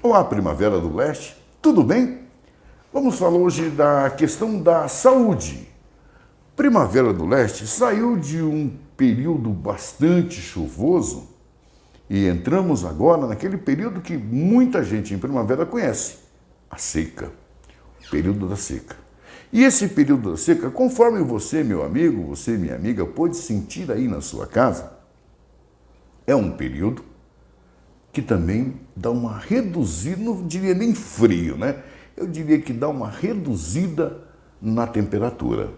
Olá, Primavera do Leste, tudo bem? Vamos falar hoje da questão da saúde. Primavera do Leste saiu de um período bastante chuvoso e entramos agora naquele período que muita gente em primavera conhece, a seca, o período da seca. E esse período da seca, conforme você, meu amigo, você, minha amiga, pode sentir aí na sua casa, é um período que também dá uma reduzida, não diria nem frio, né? Eu diria que dá uma reduzida na temperatura.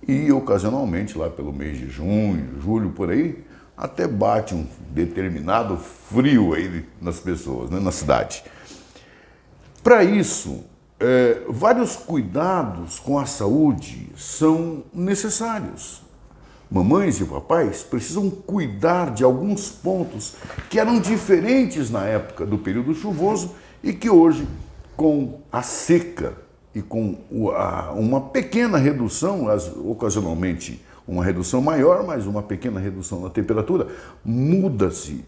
E ocasionalmente, lá pelo mês de junho, julho, por aí, até bate um determinado frio aí nas pessoas, né? Na cidade. Para isso, vários cuidados com a saúde são necessários. Mamães e papais precisam cuidar de alguns pontos que eram diferentes na época do período chuvoso e que hoje, com a seca e com uma pequena redução, ocasionalmente uma redução maior, mas uma pequena redução na temperatura, muda-se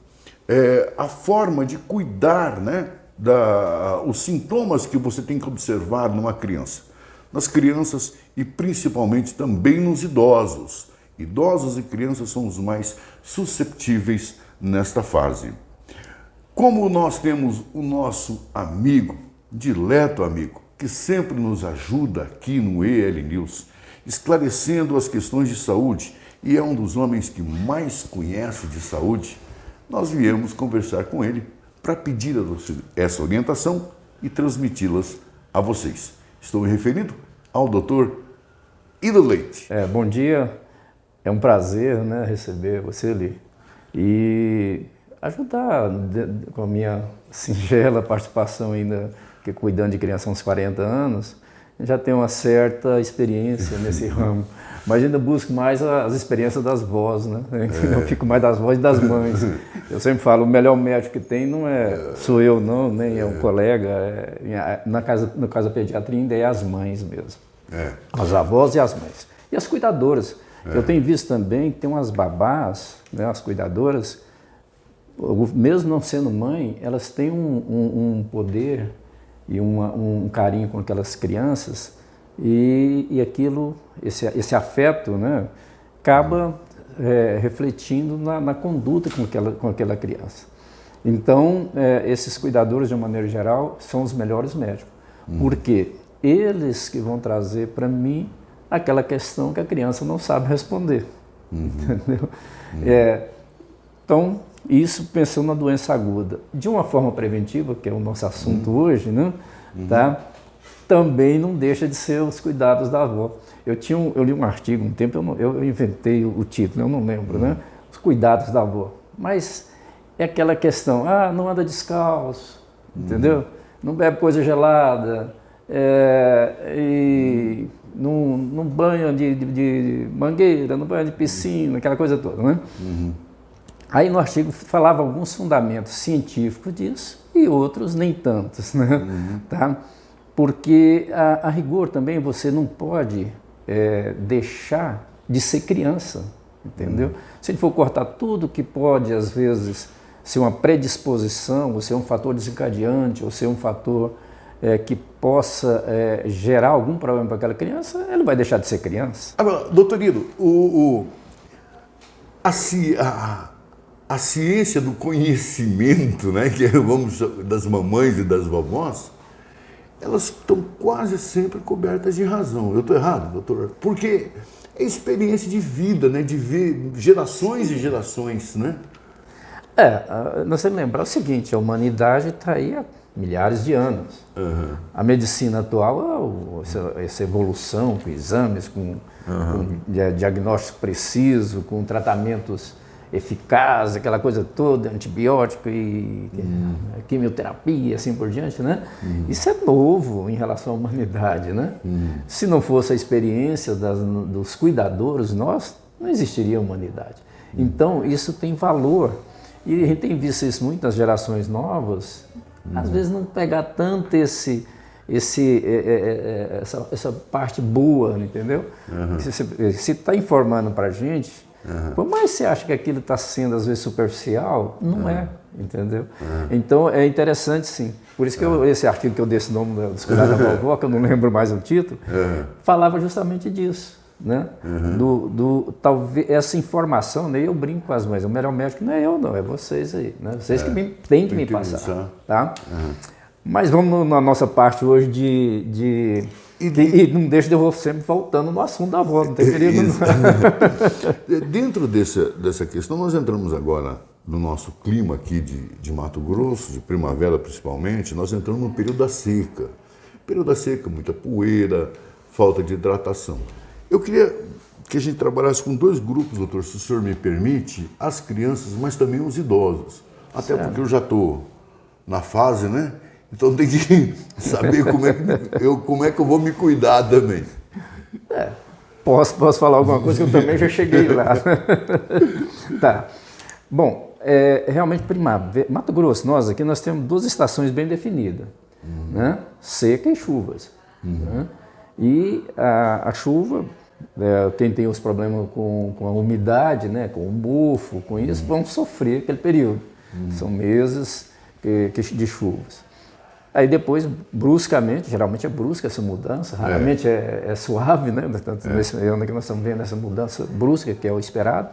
a forma de cuidar, né, os sintomas que você tem que observar numa criança. Nas crianças e principalmente também nos idosos. Idosos e crianças são os mais susceptíveis nesta fase. Como nós temos o nosso amigo, dileto amigo, que sempre nos ajuda aqui no EL News, esclarecendo as questões de saúde e é um dos homens que mais conhece de saúde, nós viemos conversar com ele para pedir essa orientação e transmiti-las a vocês. Estou me referindo ao Dr. Ido Leite. Bom dia. É um prazer, né, receber você ali e ajudar com a minha singela participação ainda, que cuidando de criança há uns 40 anos, já tenho uma certa experiência nesse ramo, mas ainda busco mais as experiências das vós, né? Eu fico mais das vós e das mães. Eu sempre falo, o melhor médico que tem não sou eu não, nem é um colega, no caso da pediatria ainda é as mães mesmo, as avós e as mães. E as cuidadoras. Eu tenho visto também que tem umas babás, né, as cuidadoras, mesmo não sendo mãe, elas têm um poder e um carinho com aquelas crianças e aquilo, esse afeto, né, acaba refletindo na conduta com aquela criança. Então, esses cuidadores, de uma maneira geral, são os melhores médicos, porque eles que vão trazer para mim aquela questão que a criança não sabe responder, entendeu? Então, isso pensando na doença aguda. De uma forma preventiva, que é o nosso assunto hoje, né? Tá? Também não deixa de ser os cuidados da avó. Eu li um artigo um tempo, eu inventei o título, eu não lembro, né? Os cuidados da avó. Mas é aquela questão, não anda descalço, entendeu? Não bebe coisa gelada, e não banho de mangueira, não banho de piscina, aquela coisa toda, né? Aí no artigo falava alguns fundamentos científicos disso e outros nem tantos, né? Tá? Porque a rigor também você não pode deixar de ser criança, entendeu? Se a gente for cortar tudo que pode, às vezes, ser uma predisposição, ou ser um fator desencadeante, ou ser um fator que possa gerar algum problema para aquela criança, ele vai deixar de ser criança. Agora, doutor Ido, a ciência do conhecimento, né, que vamos das mamães e das vovós, elas estão quase sempre cobertas de razão. Eu estou errado, doutor? Porque é experiência de vida, né, de ver gerações e gerações, né? Nós temos que lembrar o seguinte, a humanidade está aí há milhares de anos. A medicina atual é essa evolução com exames, com diagnóstico preciso, com tratamentos eficazes, aquela coisa toda, antibiótico e quimioterapia, assim por diante, né? Isso é novo em relação à humanidade, né? Se não fosse a experiência dos cuidadores, nós não existiria a humanidade. Então, isso tem valor. E a gente tem visto isso muito nas gerações novas, às vezes não pegar tanto essa parte boa, entendeu? Se está informando para a gente, por mais que você acha que aquilo está sendo às vezes superficial, não é, entendeu? Então é interessante sim. Por isso que esse artigo que eu dei esse nome dos cuidados da vovó, que eu não lembro mais o título, falava justamente disso. Né? Talvez essa informação, né? Eu brinco com as mães, o melhor médico não é eu, não, é vocês aí, né? Vocês que têm que me passar, tá? Mas vamos na nossa parte hoje e não deixa de eu sempre voltando no assunto da avó, não tem perigo não. Dentro dessa questão, nós entramos agora no nosso clima aqui de Mato Grosso, de primavera principalmente, nós entramos no período da seca. Período da seca, muita poeira, falta de hidratação. Eu queria que a gente trabalhasse com 2 grupos, doutor, se o senhor me permite, as crianças, mas também os idosos. Até porque eu já estou na fase, né? Então tem que saber como é que eu vou me cuidar também. Posso falar alguma coisa que eu também já cheguei lá. Tá. Bom, realmente primavera. Mato Grosso, nós temos 2 estações bem definidas, né? Seca e chuvas. Né? E a chuva, quem tem os problemas com a umidade, né, com o mofo, com isso, vão sofrer aquele período. São meses de chuvas. Aí depois, bruscamente, geralmente é brusca essa mudança, raramente é suave, né? Nesse ano que nós estamos vendo essa mudança brusca, que é o esperado.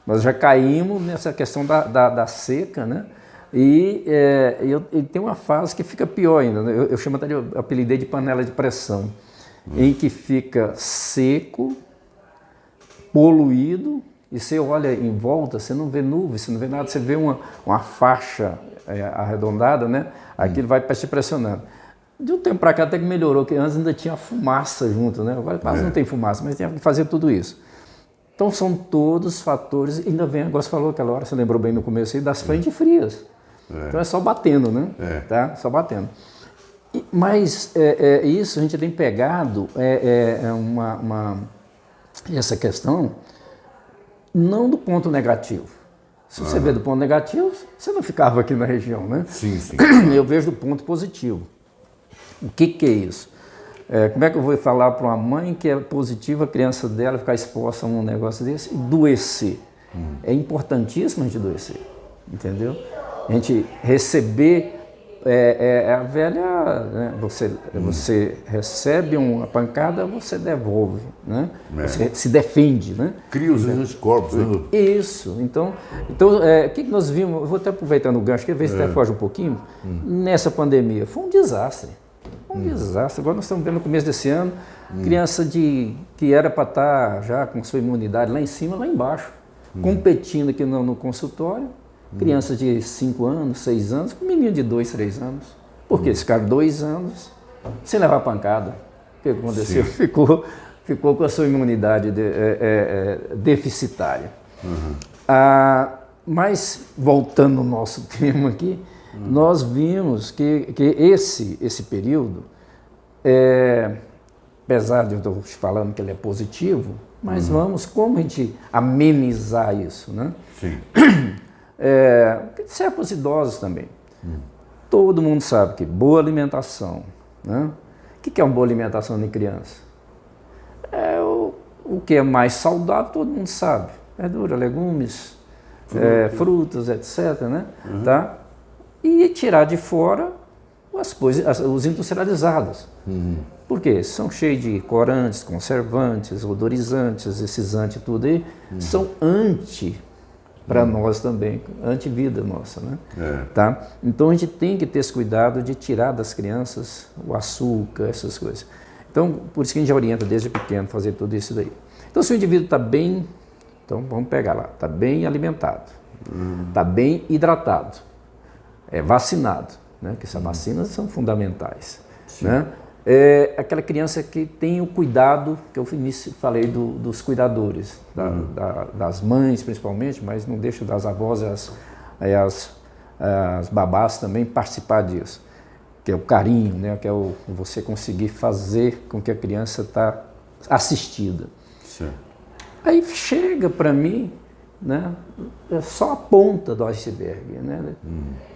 Nós já caímos nessa questão da seca, né? E tem uma fase que fica pior ainda, né? Eu chamo até apelidei de panela de pressão, em que fica seco, poluído, e você olha em volta, você não vê nuvens, você não vê nada, você vê uma faixa arredondada, né? Aquilo vai te pressionando. De um tempo para cá até que melhorou, que antes ainda tinha fumaça junto, né? Agora quase não tem fumaça, mas tem que fazer tudo isso. Então são todos fatores, ainda vem, agora você falou aquela hora, você lembrou bem no começo aí, das frentes frias. Então é só batendo, né? Tá? Só batendo. Mas isso a gente tem pegado essa questão não do ponto negativo. Se você vê do ponto negativo, você não ficava aqui na região, né? Sim. Eu vejo do ponto positivo. O que é isso? Como é que eu vou falar para uma mãe que é positiva, a criança dela ficar exposta a um negócio desse e doecer? É importantíssimo a gente adoecer, entendeu? A gente receber a velha, né? Você recebe uma pancada, você devolve, né? Você se defende, né? Cria os anticorpos, né? Isso. Então o que nós vimos, eu vou até aproveitando o gancho, que às vezes até foge um pouquinho, nessa pandemia, foi um desastre. Desastre. Agora nós estamos vendo no começo desse ano, criança que era para estar já com sua imunidade lá em cima, lá embaixo, competindo aqui no consultório, criança de 5 anos, 6 anos, com menino de 2, 3 anos. Por quê? Eles ficaram 2 anos sem levar pancada. O que aconteceu? Ficou com a sua imunidade deficitária. Mas, voltando ao nosso tema aqui, nós vimos que esse período, apesar de eu estar te falando que ele é positivo, mas como a gente amenizar isso, né? Sim. Serve para os idosos também. Todo mundo sabe que boa alimentação, né? O que é uma boa alimentação de criança? O que é mais saudável, todo mundo sabe. Verdura, legumes, frutas, etc. Né? Tá? E tirar de fora os industrializados. Por quê? São cheios de corantes, conservantes, odorizantes, esses anti tudo aí, são anti para nós também, anti-vida nossa, né? Tá? Então a gente tem que ter esse cuidado de tirar das crianças o açúcar, essas coisas. Então, por isso que a gente já orienta desde pequeno fazer tudo isso daí. Então, se o indivíduo está bem, então vamos pegar lá, está bem alimentado, está bem hidratado, vacinado, né? Porque essas vacinas são fundamentais, né? Aquela criança que tem o cuidado, que eu falei dos cuidadores, das mães principalmente, mas não deixo das avós e as babás também participar disso, que é o carinho, né? Que é você conseguir fazer com que a criança está assistida. Sim. Aí chega para mim, né? É só a ponta do iceberg, né?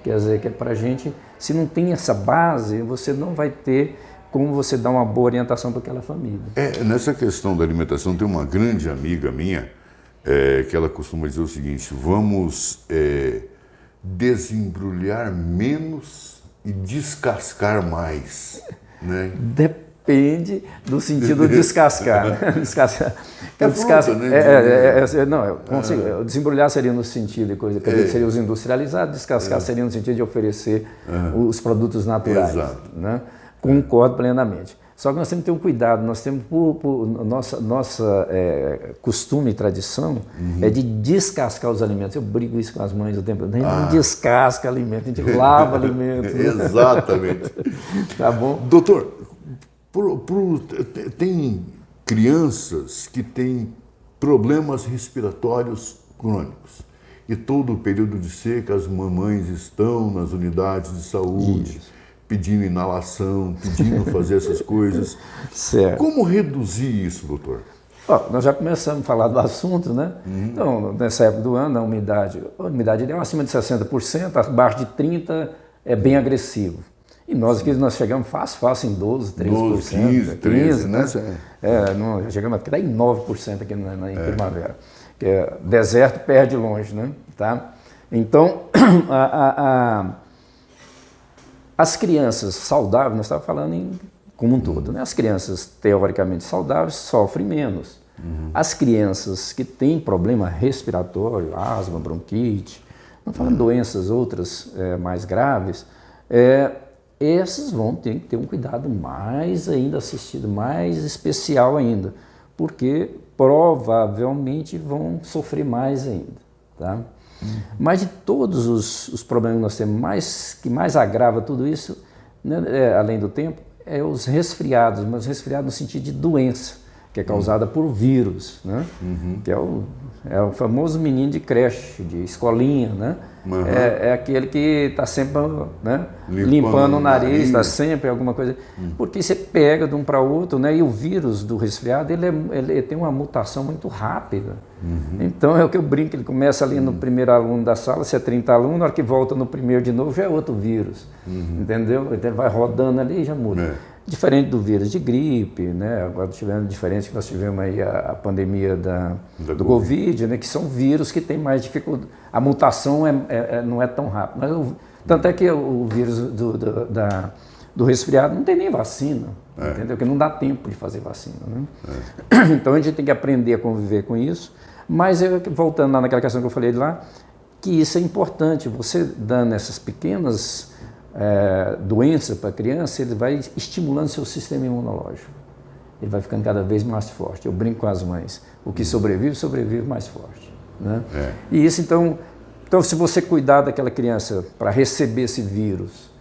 Quer dizer, que para a gente, se não tem essa base, você não vai ter como você dar uma boa orientação para aquela família. Nessa questão da alimentação, tem uma grande amiga minha que ela costuma dizer o seguinte: vamos desembrulhar menos e descascar mais, né? Depende do sentido de descascar. Né? Descascar. Eu fruta, né? Não, eu consigo. Desembrulhar seria no sentido de coisa que seria os industrializados, descascar seria no sentido de oferecer os produtos naturais. Exato. Né? Concordo plenamente. Só que nós temos que ter um cuidado, nós temos, nossa costume e tradição é de descascar os alimentos. Eu brigo isso com as mães o tempo todo. A gente não descasca alimento, a gente lava alimento. Exatamente. Tá bom? Doutor, tem crianças que têm problemas respiratórios crônicos. E todo o período de seca, as mamães estão nas unidades de saúde, pedindo inalação, pedindo fazer essas coisas. Certo. Como reduzir isso, doutor? Nós já começamos a falar do assunto, né? Então, nessa época do ano, a umidade ideal acima de 60%, abaixo de 30% é bem agressivo. E nós aqui nós chegamos fácil em 12%, 13%. 15%, né? Já chegamos até em 9% aqui em primavera. Que deserto perde longe, né? Tá? Então, as crianças saudáveis, nós estávamos falando como um todo, né? As crianças teoricamente saudáveis sofrem menos. As crianças que têm problema respiratório, asma, bronquite, não falando doenças outras mais graves, essas vão ter que ter um cuidado mais ainda assistido, mais especial ainda, porque provavelmente vão sofrer mais ainda, tá? Mas de todos os problemas que nós temos, que mais agrava tudo isso, né, além do tempo, é os resfriados, mas resfriados no sentido de doença, que é causada por vírus, né? Que é o famoso menino de creche, de escolinha, né? É aquele que está sempre, né, limpando o nariz, está sempre alguma coisa. Porque você pega de um para outro, né? E o vírus do resfriado, ele tem uma mutação muito rápida. Então é o que eu brinco, ele começa ali no primeiro aluno da sala, se é 30 alunos, na hora que volta no primeiro de novo, já é outro vírus. Entendeu? Então ele vai rodando ali e já muda. Diferente do vírus de gripe, né? Agora diferente que nós tivemos aí a pandemia do Covid, né? Que são vírus que têm mais dificuldade. A mutação não é tão rápida. Tanto é que o vírus do resfriado não tem nem vacina, entendeu? Porque não dá tempo de fazer vacina, né? Então a gente tem que aprender a conviver com isso. Mas voltando lá naquela questão que eu falei lá, que isso é importante, você dando essas pequenas doenças para a criança, ele vai estimulando seu sistema imunológico. Ele vai ficando cada vez mais forte. Eu brinco com as mães. O que sobrevive mais forte. Né? E isso, então, se você cuidar daquela criança para receber esse vírus,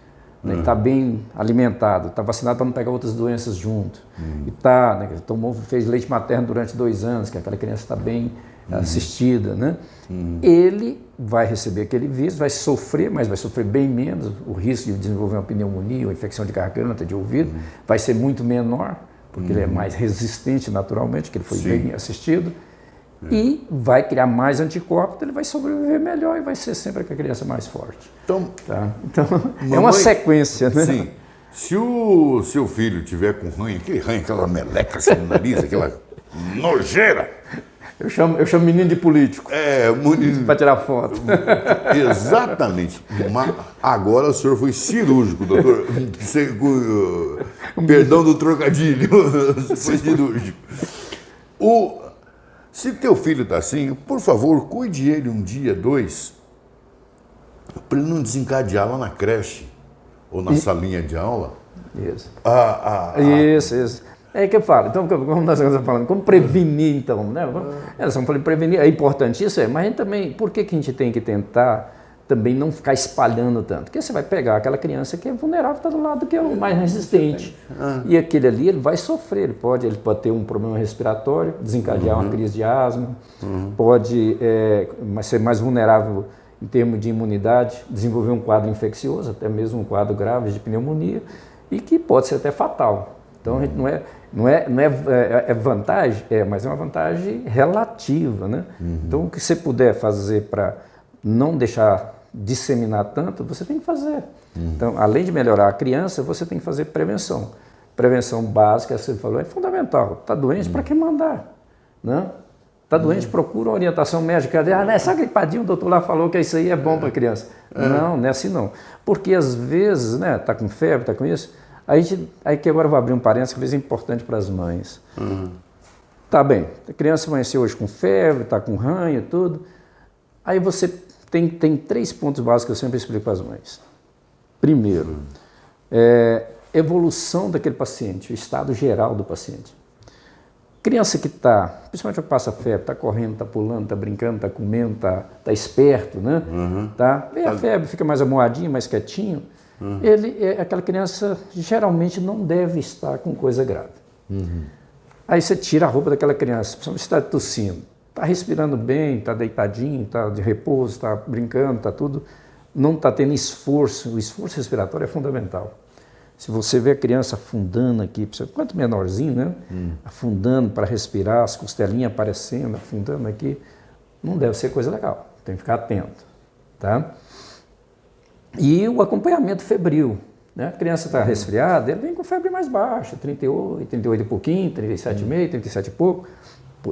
né, está bem alimentado, está vacinado para não pegar outras doenças junto, e fez leite materno durante 2 anos, que aquela criança está bem assistida, né? Ele vai receber aquele vírus, vai sofrer, mas vai sofrer bem menos. O risco de desenvolver uma pneumonia ou infecção de garganta, de ouvido, vai ser muito menor, porque ele é mais resistente naturalmente, que ele foi bem assistido, e vai criar mais anticorpos, ele vai sobreviver melhor e vai ser sempre a criança mais forte. Então é uma sequência, né? Sim. Se o seu filho tiver com ranho, aquela meleca assim no nariz, aquela nojeira. Eu chamo menino de político. Para tirar foto. Exatamente. Mas agora o senhor foi cirúrgico, doutor. Perdão do trocadilho. Foi cirúrgico. Se teu filho está assim, por favor, cuide ele um dia, 2, para ele não desencadear lá na creche ou na salinha de aula. Isso. Isso. É que eu falo. Então, como nós estamos falando, como prevenir, então, né? Nós estamos falando prevenir, é importante isso, mas a gente também, por que a gente tem que tentar também não ficar espalhando tanto? Porque você vai pegar aquela criança que é vulnerável, está do lado que é o mais resistente. E aquele ali, ele vai sofrer, ele pode ter um problema respiratório, desencadear uma crise de asma, pode ser mais vulnerável em termos de imunidade, desenvolver um quadro infeccioso, até mesmo um quadro grave de pneumonia, e que pode ser até fatal. Então, a gente não é vantagem, mas é uma vantagem relativa, né? Então, o que você puder fazer para não deixar disseminar tanto, você tem que fazer. Então, além de melhorar a criança, você tem que fazer prevenção. Prevenção básica, você falou, é fundamental. Está doente, para que mandar? Né? Está doente, procura uma orientação médica. Essa gripadinha, o doutor lá falou que isso aí é bom para a criança. Não é assim não. Porque às vezes, né, está com febre, está com isso, aí que agora eu vou abrir um parênteses que às vezes é importante para as mães. Tá bem, a criança amanheceu hoje com febre, está com ranho e tudo. Aí você tem 3 pontos básicos que eu sempre explico para as mães. Primeiro, evolução daquele paciente, o estado geral do paciente. Criança que está, principalmente que passa febre, está correndo, está pulando, está brincando, está comendo, está esperto, né? Tá? Vem a febre, fica mais amoadinho, mais quietinho. Aquela criança geralmente não deve estar com coisa grave. Aí você tira a roupa daquela criança, principalmente se está tossindo, está respirando bem, está deitadinho, está de repouso, está brincando, está tudo, não está tendo esforço. O esforço respiratório é fundamental. Se você vê a criança afundando aqui, quanto menorzinho, né? Afundando para respirar, as costelinhas aparecendo, afundando aqui, não deve ser coisa legal. Tem que ficar atento, tá? E o acompanhamento febril, né? A criança está resfriada, ele vem com febre mais baixa, 38 e pouquinho, 37,5, 37 e pouco,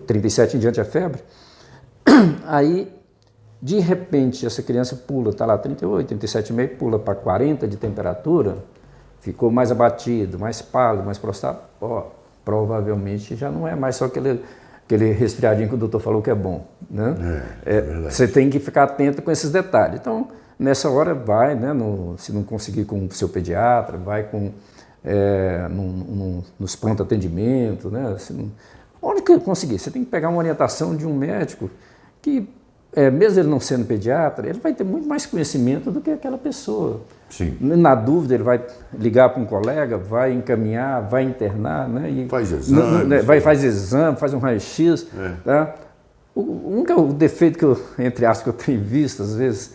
37 em diante a febre. Aí, de repente, essa criança pula, está lá 38, 37,5, pula para 40 de temperatura, ficou mais abatido, mais pálido, mais prostrado, provavelmente já não é mais só aquele resfriadinho que o doutor falou que é bom, né? Você tem que ficar atento com esses detalhes. Então, nessa hora vai, né, se não conseguir com o seu pediatra, vai nos pronto atendimento, né? Onde que conseguir? Você tem que pegar uma orientação de um médico que, mesmo ele não sendo pediatra, ele vai ter muito mais conhecimento do que aquela pessoa. Sim. Na dúvida, ele vai ligar para um colega, vai encaminhar, vai internar, né? E faz exame. Faz exame, faz um raio-x. Tá? O defeito que entre aspas, que eu tenho visto, às vezes,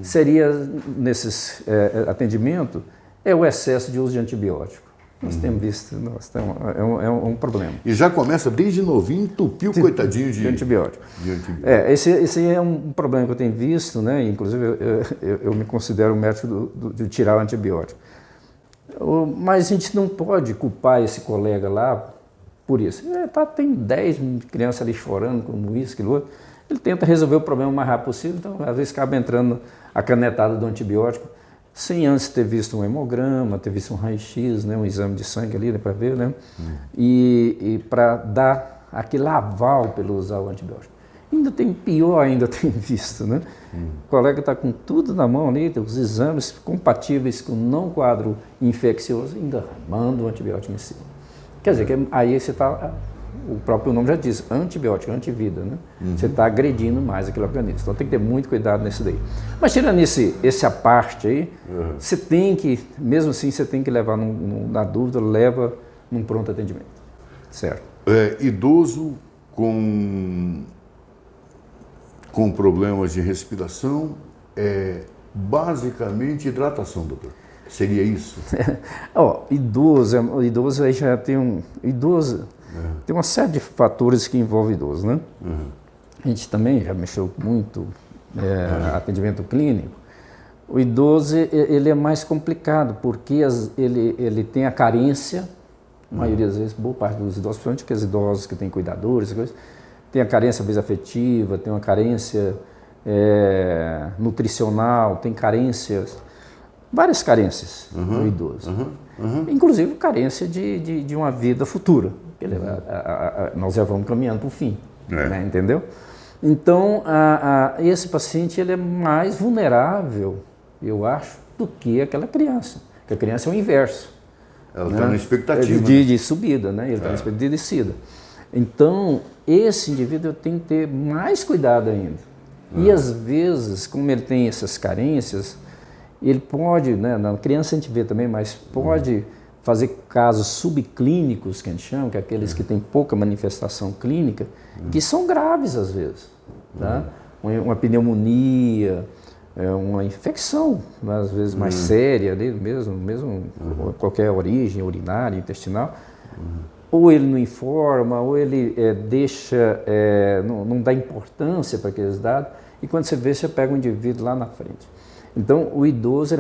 seria nesses atendimento, é o excesso de uso de antibiótico. Nós temos visto, é um problema. E já começa desde novinho, entupir o coitadinho de antibiótico. Esse é um problema que eu tenho visto, né? Inclusive eu me considero um médico de tirar o antibiótico. Mas a gente não pode culpar esse colega lá por isso. Tem 10 crianças ali chorando com isso, aquilo outro. Ele tenta resolver o problema o mais rápido possível, então às vezes acaba entrando a canetada do antibiótico, sem antes ter visto um hemograma, ter visto um raio-x, né, um exame de sangue ali, né, para ver, né, e para dar aquele aval pelo usar o antibiótico. Ainda tem pior, tem visto, né? O colega está com tudo na mão ali, os exames compatíveis com não quadro infeccioso, ainda manda o antibiótico em cima. Quer dizer, que aí você está, o próprio nome já diz, antibiótico, antivida, né? Você está agredindo mais aquele organismo. Então tem que ter muito cuidado nesse daí. Mas tirando essa parte aí, você tem que, mesmo assim, você tem que levar, na dúvida, leva num pronto atendimento. Certo. Idoso com problemas de respiração, basicamente hidratação, doutor. Seria isso? Idoso aí já tem tem uma série de fatores que envolvem idoso, né? A gente também já mexeu muito atendimento clínico. O idoso, ele é mais complicado, porque ele tem a carência, a maioria das vezes, boa parte dos idosos, principalmente aqueles idosos que têm cuidadores, tem a carência, às vezes, afetiva, tem uma carência nutricional, tem carências, várias carências do idoso. Inclusive carência de uma vida futura. Nós já vamos caminhando para o fim, né, entendeu? Então, esse paciente ele é mais vulnerável, eu acho, do que aquela criança. Porque a criança é o inverso. Ela está na expectativa. De subida, né? Ele está na expectativa de descida. Então, esse indivíduo tem que ter mais cuidado ainda. E às vezes, como ele tem essas carências, ele pode, né, na criança a gente vê também, mas pode fazer casos subclínicos, que a gente chama, que é aqueles que têm pouca manifestação clínica, que são graves às vezes. Tá? Uma pneumonia, uma infecção, né, às vezes mais séria, mesmo qualquer origem, urinária, intestinal. Ou ele não informa, ou ele deixa, não dá importância para aqueles dados, e quando você vê, você pega um indivíduo lá na frente. Então, o idoso,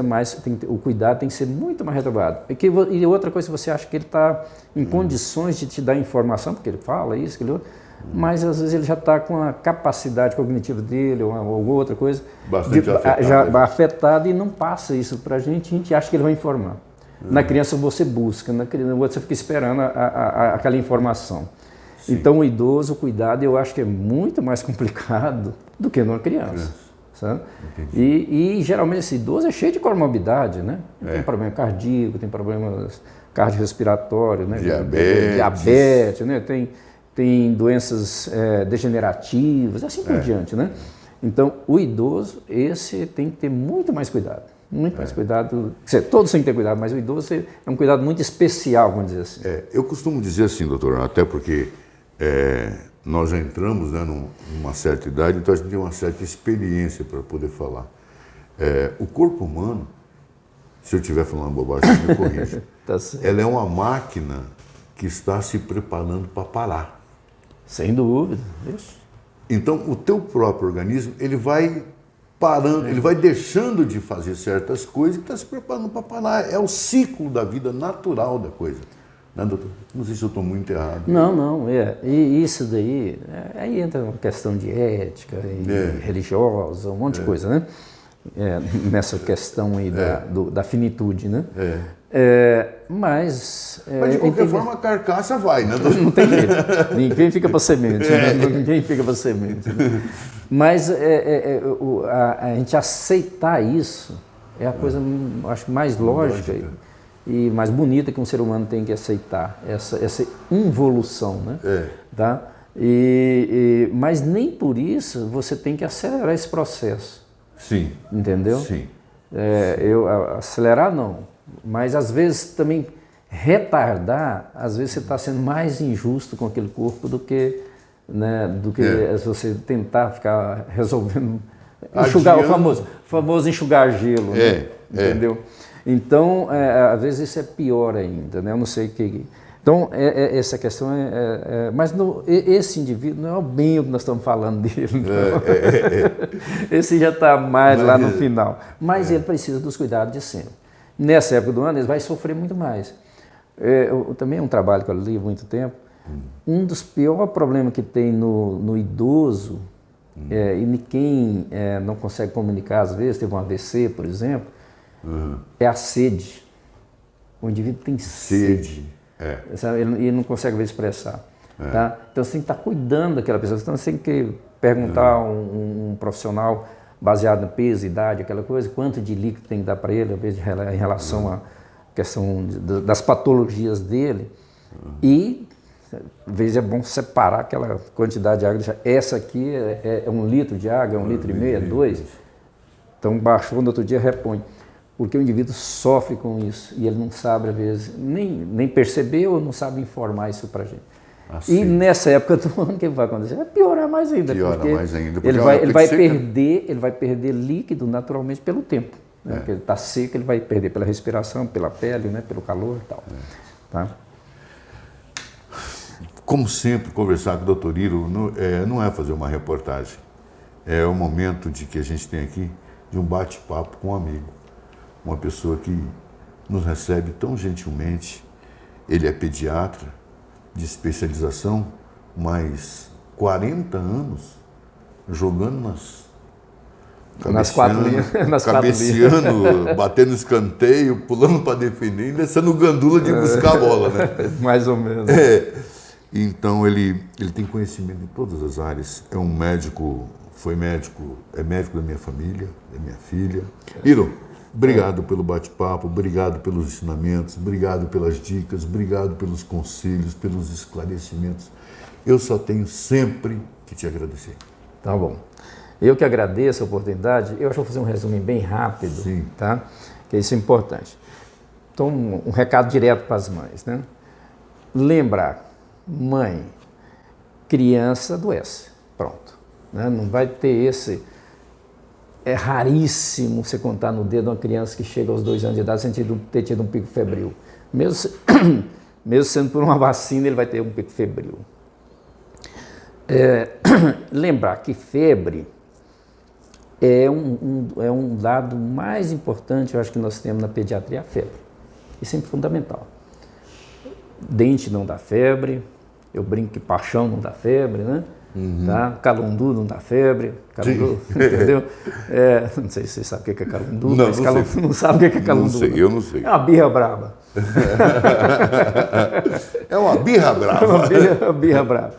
o cuidado tem que ser muito mais redobrado. E outra coisa, se você acha que ele está em condições de te dar informação, porque ele fala isso, aquilo, mas às vezes ele já está com a capacidade cognitiva dele ou outra coisa Bastante afetado, já afetada e não passa isso para a gente acha que ele vai informar. Na criança você busca, na criança você fica esperando aquela informação. Sim. Então o idoso, o cuidado, eu acho que é muito mais complicado do que numa criança. Sabe? E geralmente esse idoso é cheio de comorbidade, né? Tem problema cardíaco, tem problemas cardiorrespiratórios, né? Diabetes, né? Tem doenças degenerativas, assim por diante, né? Então o idoso, esse tem que ter muito mais cuidado. Muito mais cuidado. Todos têm que ter cuidado, mas o idoso é um cuidado muito especial, vamos dizer assim. Eu costumo dizer assim, doutor, até porque nós já entramos, né, numa certa idade, então a gente tem uma certa experiência para poder falar. O corpo humano, se eu estiver falando bobagem, me corrija. Tá, ela é uma máquina que está se preparando para parar. Sem dúvida, isso. Então, o teu próprio organismo, ele vai parando, ele vai deixando de fazer certas coisas e está se preparando para parar. É o ciclo da vida natural da coisa. Né, doutor? Não sei se eu estou muito errado. Não. E isso daí, aí entra uma questão de ética e religiosa, um monte de coisa, né? Nessa questão aí da finitude, né? Mas de qualquer forma a carcaça vai, né? Não tem jeito. Ninguém fica para semente. Né? Ninguém fica para semente. Né? Mas a gente aceitar isso é a coisa, acho, mais lógica e mais bonita que um ser humano tem que aceitar. Essa involução, né? Tá? Mas nem por isso você tem que acelerar esse processo. Sim. Entendeu? Sim. Acelerar não. Mas às vezes também retardar, às vezes você está sendo mais injusto com aquele corpo do que você tentar ficar resolvendo, enxugar, o famoso enxugar gelo, né? Entendeu? Então, às vezes isso é pior ainda, né? Eu não sei o que... Então, essa questão mas esse indivíduo não é o bem o que nós estamos falando dele. Esse já está mais lá no final. Mas ele precisa dos cuidados de sempre. Nessa época do ano, ele vai sofrer muito mais. Também é um trabalho que eu li há muito tempo. Um dos piores problemas que tem no idoso, e quem não consegue comunicar, às vezes, teve um AVC, por exemplo, é a sede. O indivíduo tem sede. Ele não consegue ver expressar. Tá? Então você tem que estar cuidando daquela pessoa. Então você tem que perguntar a um profissional baseado no peso, idade, aquela coisa, quanto de líquido tem que dar para ele, às vezes em relação à questão das patologias dele. E às vezes é bom separar aquela quantidade de água. Essa aqui é 1 litro de água, é 1,5 litro, é 2. Então baixou, no outro dia repõe. Porque o indivíduo sofre com isso e ele não sabe, às vezes, nem perceber ou não sabe informar isso para a gente. E nessa época do ano, o que vai acontecer? Vai piorar mais ainda. Ele vai perder líquido naturalmente pelo tempo. Né? Porque ele está seco, ele vai perder pela respiração, pela pele, né? Pelo calor e tal. Tá? Como sempre, conversar com o doutor Iro não é fazer uma reportagem. É o momento que a gente tem aqui de um bate-papo com um amigo. Uma pessoa que nos recebe tão gentilmente. Ele é pediatra de especialização, mas 40 anos jogando nas quatro linhas. Cabeceando, batendo escanteio, pulando para defender, ainda sendo gandula de buscar a bola, né? Mais ou menos. Então ele tem conhecimento em todas as áreas. É um médico, é médico da minha família, da minha filha. Iro, obrigado pelo bate-papo, obrigado pelos ensinamentos, obrigado pelas dicas, obrigado pelos conselhos, pelos esclarecimentos. Eu só tenho sempre que te agradecer. Tá bom. Eu que agradeço a oportunidade. Eu acho que vou fazer um resumo bem rápido, Sim. Tá? Que isso é importante. Então, um recado direto para as mães, né? Lembrar, mãe, criança adoece, pronto. Né? Não vai ter esse... É raríssimo você contar no dedo uma criança que chega aos 2 anos de idade sem ter tido um pico febril. Mesmo sendo por uma vacina, ele vai ter um pico febril. Lembrar que febre é um dado mais importante, eu acho que nós temos na pediatria, a febre. Isso é fundamental. Dente não dá febre, Eu brinco que paixão não dá febre, né? Tá? Calundu não dá febre, calundu, entendeu? Não sei se você sabe o que é calundu, Não, mas não calundu, sei. não sabe o que é calundu. Não sei, eu não sei. É uma birra brava. É uma birra brava. Uma birra brava.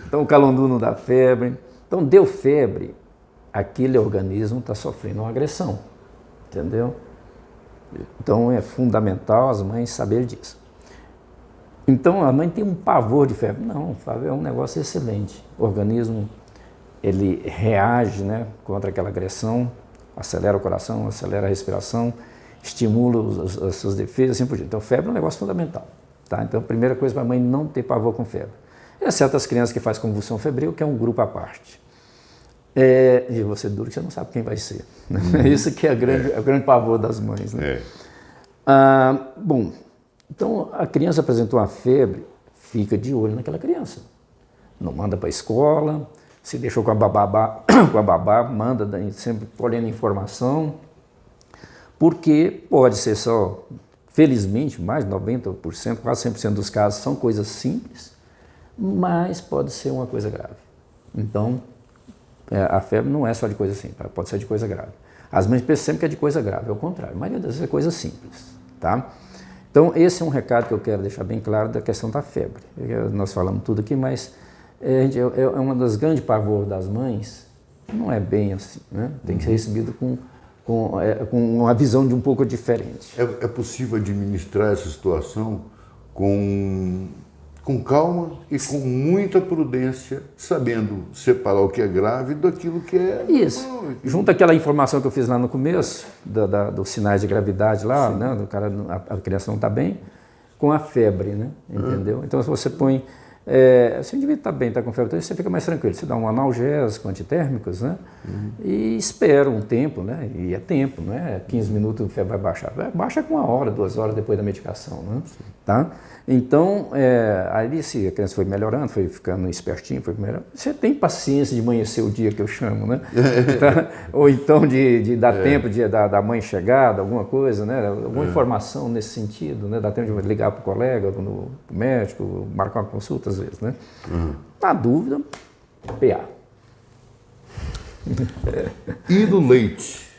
Então o calundu não dá febre. Então deu febre, aquele organismo está sofrendo uma agressão, entendeu? Então é fundamental as mães saberem disso. Então a mãe tem um pavor de febre. Não, febre é um negócio excelente. O organismo, ele reage, né, contra aquela agressão, acelera o coração, acelera a respiração, estimula as suas defesas, assim por diante. Então febre é um negócio fundamental. Tá? Então a primeira coisa para a mãe não ter pavor com febre. Exceto as crianças que fazem convulsão febril, que é um grupo à parte. E você duro que você não sabe quem vai ser. Né? Isso que é o grande pavor das mães. Né? Bom, então a criança apresentou uma febre, fica de olho naquela criança. Não manda para a escola, se deixou com a babá, manda sempre colhendo informação, porque pode ser só, felizmente, mais de 90%, quase 100% dos casos são coisas simples, mas pode ser uma coisa grave. Então, a febre não é só de coisa simples, pode ser de coisa grave. As mães pensam sempre que é de coisa grave, é o contrário, a maioria das vezes é coisa simples, tá? Então, esse é um recado que eu quero deixar bem claro da questão da febre. Nós falamos tudo aqui, mas é uma das grandes pavores das mães, não é bem assim, né? Tem que ser recebido com uma visão de um pouco diferente. É possível administrar essa situação com calma e com muita prudência, sabendo separar o que é grave daquilo que é... Isso. Junto àquela informação que eu fiz lá no começo, dos sinais de gravidade lá, né, a criança não está bem, com a febre, né, entendeu? Então, se você põe... se o indivíduo está bem, está com febre, então você fica mais tranquilo. Você dá um analgésico, antitérmicos, né, e espera um tempo, né, e é tempo, não é 15 minutos a febre vai baixar. Baixa com 1 hora, 2 horas depois da medicação, né, tá? Então, aí se a criança foi melhorando, foi ficando espertinho, foi melhorando, você tem paciência de amanhecer o dia que eu chamo, né? Tá? Ou então de dar tempo da mãe chegar, alguma coisa, né? Alguma informação nesse sentido, né? Dá tempo de ligar para o colega, para o médico, marcar uma consulta às vezes, né? Na dúvida, PA. E do leite?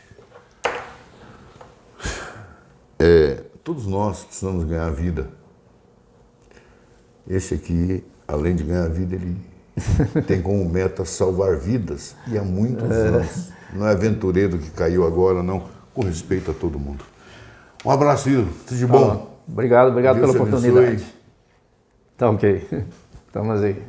Todos nós precisamos ganhar a vida. Esse aqui, além de ganhar a vida, ele tem como meta salvar vidas e há muitos anos. Não é aventureiro que caiu agora, não. Com respeito a todo mundo. Um abraço, Ilo. Tudo de bom. Obrigado Deus pela oportunidade. abençoe. Tá ok. Estamos aí.